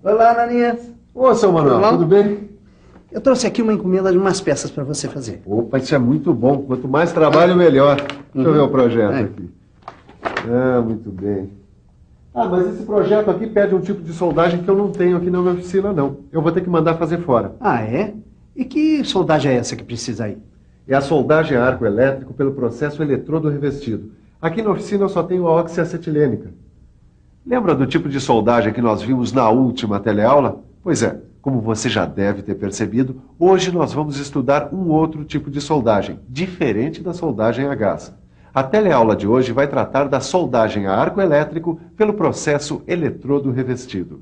Olá, Ananias. Ô, seu Manuel, tudo bem? Eu trouxe aqui uma encomenda de umas peças para você fazer. Opa, isso é muito bom. Quanto mais trabalho, melhor. Deixa eu ver o projeto aqui. Ah, muito bem. Ah, mas esse projeto aqui pede um tipo de soldagem que eu não tenho aqui na minha oficina, não. Eu vou ter que mandar fazer fora. Ah, é? E que soldagem é essa que precisa aí? É a soldagem a arco elétrico pelo processo eletrodo revestido. Aqui na oficina eu só tenho a oxiacetilênica. Lembra do tipo de soldagem que nós vimos na última teleaula? Pois é, como você já deve ter percebido, hoje nós vamos estudar um outro tipo de soldagem, diferente da soldagem a gás. A teleaula de hoje vai tratar da soldagem a arco elétrico pelo processo eletrodo revestido.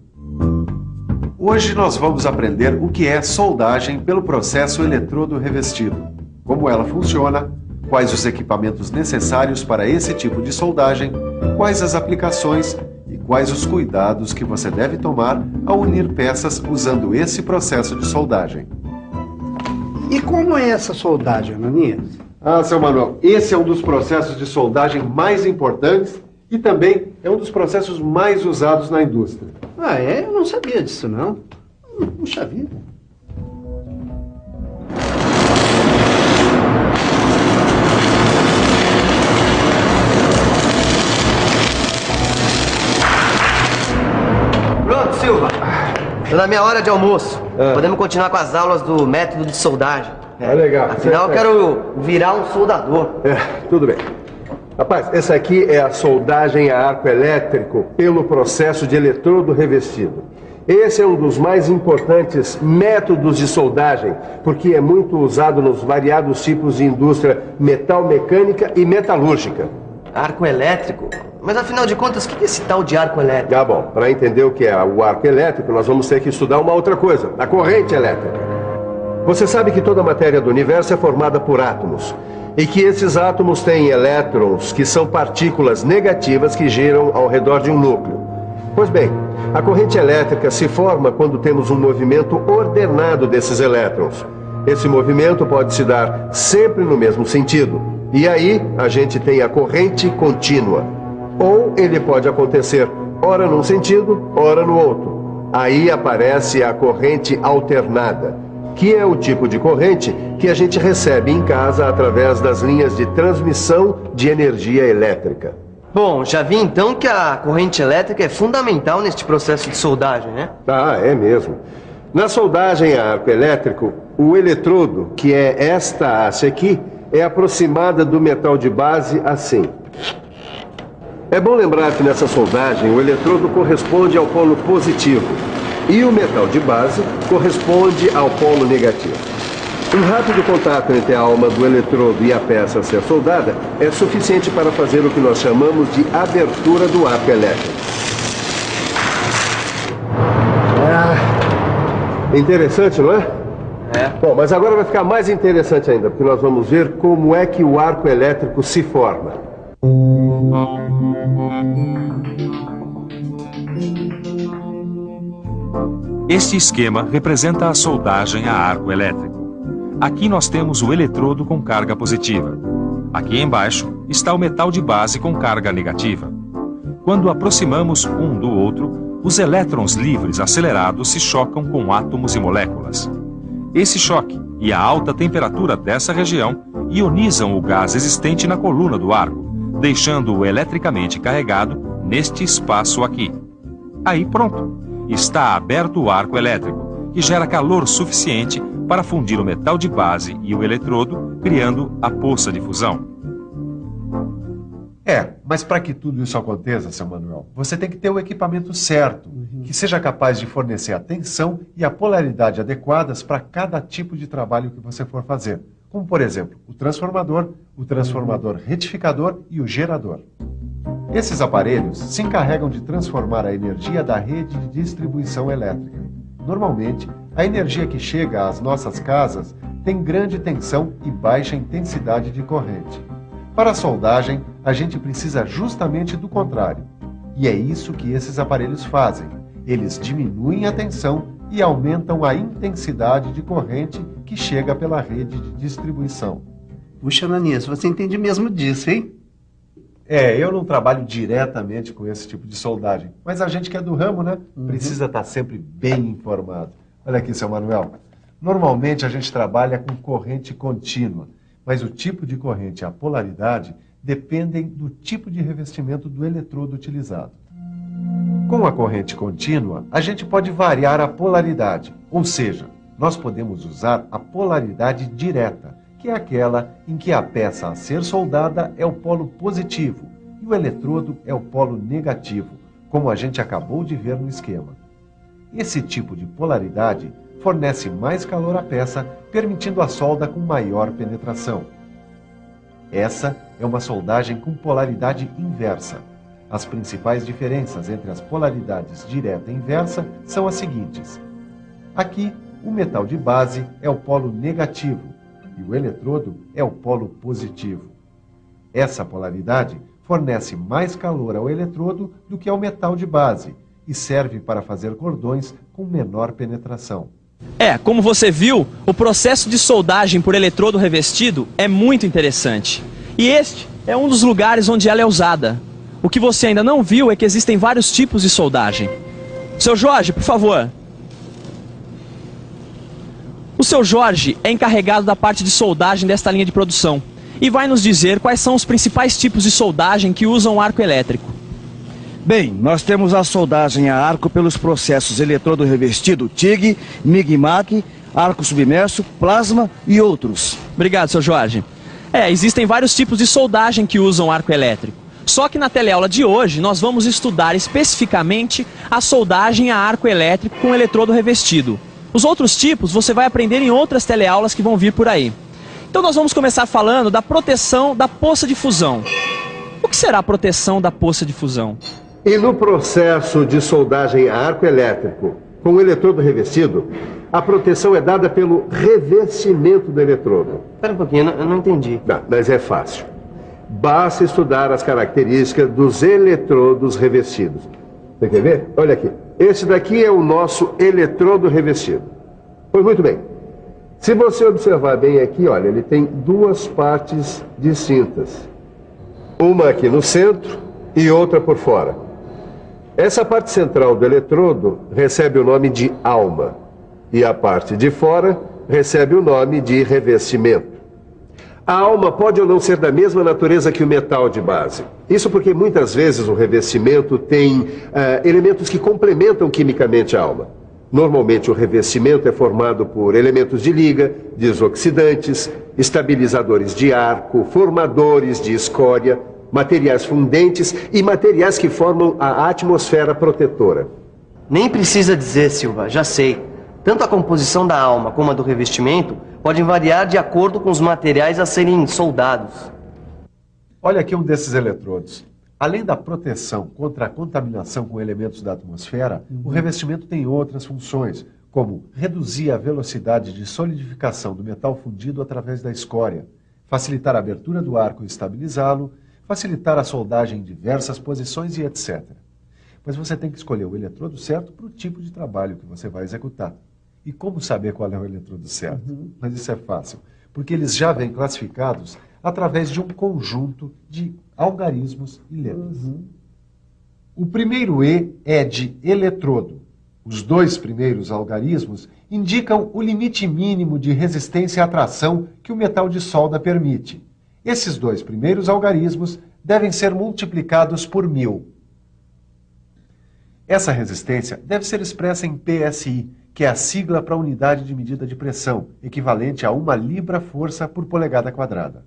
Hoje nós vamos aprender o que é soldagem pelo processo eletrodo revestido, como ela funciona, quais os equipamentos necessários para esse tipo de soldagem, quais as aplicações e quais os cuidados que você deve tomar ao unir peças usando esse processo de soldagem. E como é essa soldagem, Ananias? Ah, seu Manuel, esse é um dos processos de soldagem mais importantes e também é um dos processos mais usados na indústria. Ah, é? Eu não sabia disso, não. Puxa vida. Pronto, Silva. Tô na minha hora de almoço. Podemos continuar com as aulas do método de soldagem. É legal. Afinal, eu quero virar um soldador. Tudo bem. Rapaz, essa aqui é a soldagem a arco elétrico pelo processo de eletrodo revestido. Esse é um dos mais importantes métodos de soldagem, porque é muito usado nos variados tipos de indústria metal-mecânica e metalúrgica. Arco elétrico? Mas afinal de contas, o que é esse tal de arco elétrico? Ah, bom, para entender o que é o arco elétrico, nós vamos ter que estudar uma outra coisa, a corrente elétrica. Você sabe que toda a matéria do universo é formada por átomos, e que esses átomos têm elétrons, que são partículas negativas que giram ao redor de um núcleo. Pois bem, a corrente elétrica se forma quando temos um movimento ordenado desses elétrons. Esse movimento pode se dar sempre no mesmo sentido, e aí a gente tem a corrente contínua. Ou ele pode acontecer ora num sentido, ora no outro. Aí aparece a corrente alternada, que é o tipo de corrente que a gente recebe em casa através das linhas de transmissão de energia elétrica. Bom, já vi então que a corrente elétrica é fundamental neste processo de soldagem, né? Ah, é mesmo. Na soldagem a arco elétrico, o eletrodo, que é esta haste aqui, é aproximada do metal de base assim. É bom lembrar que nessa soldagem o eletrodo corresponde ao polo positivo e o metal de base corresponde ao polo negativo. Um rápido contato entre a alma do eletrodo e a peça a ser soldada é suficiente para fazer o que nós chamamos de abertura do arco elétrico. Interessante, não é? É. Bom, mas agora vai ficar mais interessante ainda, porque nós vamos ver como é que o arco elétrico se forma. Este esquema representa a soldagem a arco elétrico. Aqui nós temos o eletrodo com carga positiva. Aqui embaixo está o metal de base com carga negativa. Quando aproximamos um do outro, os elétrons livres acelerados se chocam com átomos e moléculas. Esse choque e a alta temperatura dessa região ionizam o gás existente na coluna do arco, deixando-o eletricamente carregado neste espaço aqui. Aí pronto, está aberto o arco elétrico, que gera calor suficiente para fundir o metal de base e o eletrodo, criando a poça de fusão. Mas para que tudo isso aconteça, seu Manuel, você tem que ter o equipamento certo, que seja capaz de fornecer a tensão e a polaridade adequadas para cada tipo de trabalho que você for fazer. Como, por exemplo, o transformador retificador e o gerador. Esses aparelhos se encarregam de transformar a energia da rede de distribuição elétrica. Normalmente, a energia que chega às nossas casas tem grande tensão e baixa intensidade de corrente. Para a soldagem, a gente precisa justamente do contrário. E é isso que esses aparelhos fazem. Eles diminuem a tensão e aumentam a intensidade de corrente que chega pela rede de distribuição. Puxa, Ananias, você entende mesmo disso, hein? Eu não trabalho diretamente com esse tipo de soldagem, mas a gente que é do ramo, né, precisa estar sempre bem informado. Olha aqui, seu Manuel. Normalmente a gente trabalha com corrente contínua, mas o tipo de corrente e a polaridade dependem do tipo de revestimento do eletrodo utilizado. Com a corrente contínua, a gente pode variar a polaridade, ou seja, nós podemos usar a polaridade direta, que é aquela em que a peça a ser soldada é o polo positivo e o eletrodo é o polo negativo, como a gente acabou de ver no esquema. Esse tipo de polaridade fornece mais calor à peça, permitindo a solda com maior penetração. Essa é uma soldagem com polaridade inversa. As principais diferenças entre as polaridades direta e inversa são as seguintes. Aqui, o metal de base é o polo negativo e o eletrodo é o polo positivo. Essa polaridade fornece mais calor ao eletrodo do que ao metal de base e serve para fazer cordões com menor penetração. Como você viu, o processo de soldagem por eletrodo revestido é muito interessante. E este é um dos lugares onde ela é usada. O que você ainda não viu é que existem vários tipos de soldagem. Seu Jorge, por favor. O seu Jorge é encarregado da parte de soldagem desta linha de produção e vai nos dizer quais são os principais tipos de soldagem que usam arco elétrico. Bem, nós temos a soldagem a arco pelos processos eletrodo revestido TIG, MIG-MAC, arco submerso, plasma e outros. Obrigado, seu Jorge. Existem vários tipos de soldagem que usam arco elétrico. Só que na teleaula de hoje nós vamos estudar especificamente a soldagem a arco elétrico com eletrodo revestido. Os outros tipos você vai aprender em outras teleaulas que vão vir por aí. Então nós vamos começar falando da proteção da poça de fusão. O que será a proteção da poça de fusão? E no processo de soldagem a arco elétrico com o eletrodo revestido, a proteção é dada pelo revestimento do eletrodo. Espera um pouquinho, eu não entendi. Não, mas é fácil. Basta estudar as características dos eletrodos revestidos. Você quer ver? Olha aqui. Esse daqui é o nosso eletrodo revestido. Pois muito bem. Se você observar bem aqui, olha, ele tem duas partes distintas. Uma aqui no centro e outra por fora. Essa parte central do eletrodo recebe o nome de alma e a parte de fora recebe o nome de revestimento. A alma pode ou não ser da mesma natureza que o metal de base. Isso porque muitas vezes o revestimento tem elementos que complementam quimicamente a alma. Normalmente o revestimento é formado por elementos de liga, desoxidantes, estabilizadores de arco, formadores de escória, materiais fundentes e materiais que formam a atmosfera protetora. Nem precisa dizer, Silva, já sei. Tanto a composição da alma como a do revestimento podem variar de acordo com os materiais a serem soldados. Olha aqui um desses eletrodos. Além da proteção contra a contaminação com elementos da atmosfera, o revestimento tem outras funções, como reduzir a velocidade de solidificação do metal fundido através da escória, facilitar a abertura do arco e estabilizá-lo, facilitar a soldagem em diversas posições e etc. Mas você tem que escolher o eletrodo certo para o tipo de trabalho que você vai executar. E como saber qual é o eletrodo certo? Mas isso é fácil, porque eles já vêm classificados através de um conjunto de algarismos e letras. O primeiro E é de eletrodo. Os dois primeiros algarismos indicam o limite mínimo de resistência à tração que o metal de solda permite. Esses dois primeiros algarismos devem ser multiplicados por 1000. Essa resistência deve ser expressa em PSI, que é a sigla para a unidade de medida de pressão, equivalente a 1 libra-força por polegada quadrada.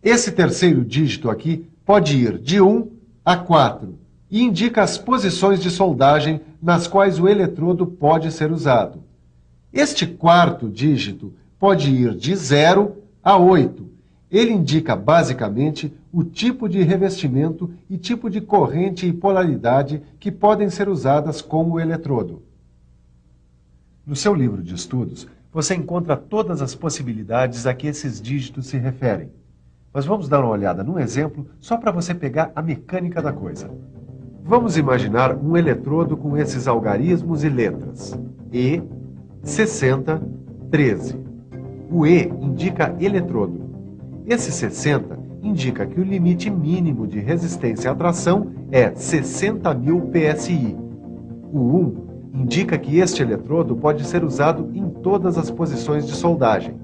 Esse terceiro dígito aqui pode ir de 1 a 4 e indica as posições de soldagem nas quais o eletrodo pode ser usado. Este quarto dígito pode ir de 0 a 8. Ele indica basicamente o tipo de revestimento e tipo de corrente e polaridade que podem ser usadas com o eletrodo. No seu livro de estudos, você encontra todas as possibilidades a que esses dígitos se referem. Mas vamos dar uma olhada num exemplo só para você pegar a mecânica da coisa. Vamos imaginar um eletrodo com esses algarismos e letras. E, 60, 13. O E indica eletrodo. Esse 60 indica que o limite mínimo de resistência à tração é 60.000 PSI. O 1 indica que este eletrodo pode ser usado em todas as posições de soldagem.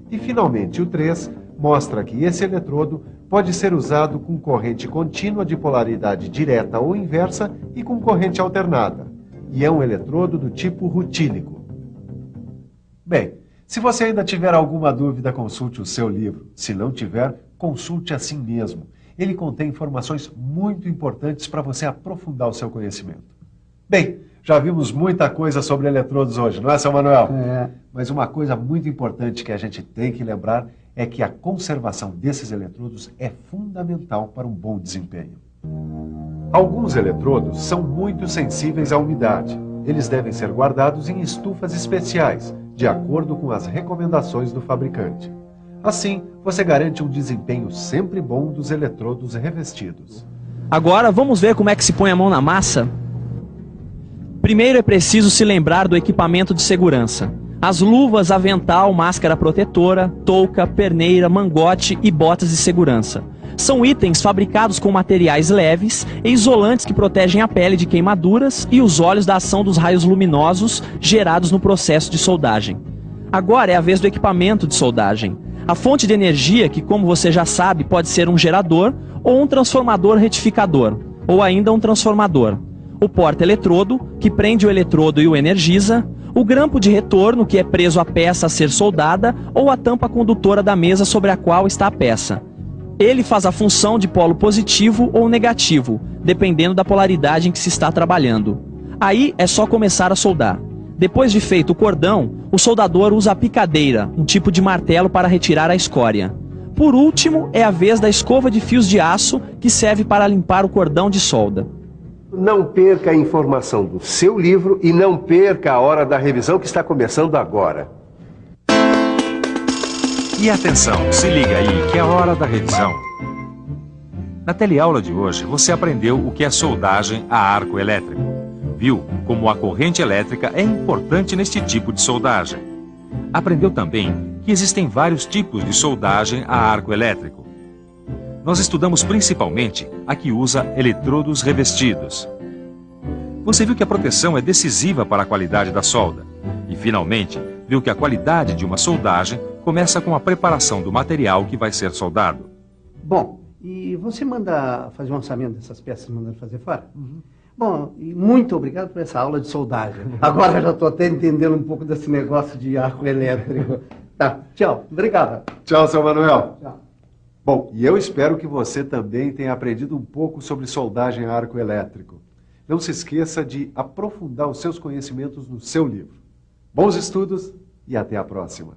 E, finalmente, o 3 mostra que esse eletrodo pode ser usado com corrente contínua de polaridade direta ou inversa e com corrente alternada. E é um eletrodo do tipo rutílico. Bem, se você ainda tiver alguma dúvida, consulte o seu livro. Se não tiver, consulte assim mesmo. Ele contém informações muito importantes para você aprofundar o seu conhecimento. Bem, já vimos muita coisa sobre eletrodos hoje, não é, seu Manuel? É. Mas uma coisa muito importante que a gente tem que lembrar é que a conservação desses eletrodos é fundamental para um bom desempenho. Alguns eletrodos são muito sensíveis à umidade. Eles devem ser guardados em estufas especiais, de acordo com as recomendações do fabricante. Assim, você garante um desempenho sempre bom dos eletrodos revestidos. Agora vamos ver como é que se põe a mão na massa? Primeiro é preciso se lembrar do equipamento de segurança. As luvas, avental, máscara protetora, touca, perneira, mangote e botas de segurança. São itens fabricados com materiais leves e isolantes que protegem a pele de queimaduras e os olhos da ação dos raios luminosos gerados no processo de soldagem. Agora é a vez do equipamento de soldagem. A fonte de energia, que como você já sabe, pode ser um gerador ou um transformador retificador, ou ainda um transformador. O porta-eletrodo, que prende o eletrodo e o energiza, o grampo de retorno, que é preso à peça a ser soldada, ou a tampa condutora da mesa sobre a qual está a peça. Ele faz a função de polo positivo ou negativo, dependendo da polaridade em que se está trabalhando. Aí é só começar a soldar. Depois de feito o cordão, o soldador usa a picadeira, um tipo de martelo para retirar a escória. Por último, é a vez da escova de fios de aço, que serve para limpar o cordão de solda. Não perca a informação do seu livro e não perca a hora da revisão que está começando agora. E atenção, se liga aí que é a hora da revisão. Na teleaula de hoje, você aprendeu o que é soldagem a arco elétrico. Viu como a corrente elétrica é importante neste tipo de soldagem. Aprendeu também que existem vários tipos de soldagem a arco elétrico. Nós estudamos principalmente a que usa eletrodos revestidos. Você viu que a proteção é decisiva para a qualidade da solda. E, finalmente, viu que a qualidade de uma soldagem começa com a preparação do material que vai ser soldado. Bom, e você manda fazer um orçamento dessas peças mandando fazer fora? Bom, e muito obrigado por essa aula de soldagem. Agora eu já estou até entendendo um pouco desse negócio de arco elétrico. Tá, tchau. Obrigado. Tchau, seu Manuel. Tchau. Bom, e eu espero que você também tenha aprendido um pouco sobre soldagem a arco elétrico. Não se esqueça de aprofundar os seus conhecimentos no seu livro. Bons estudos e até a próxima.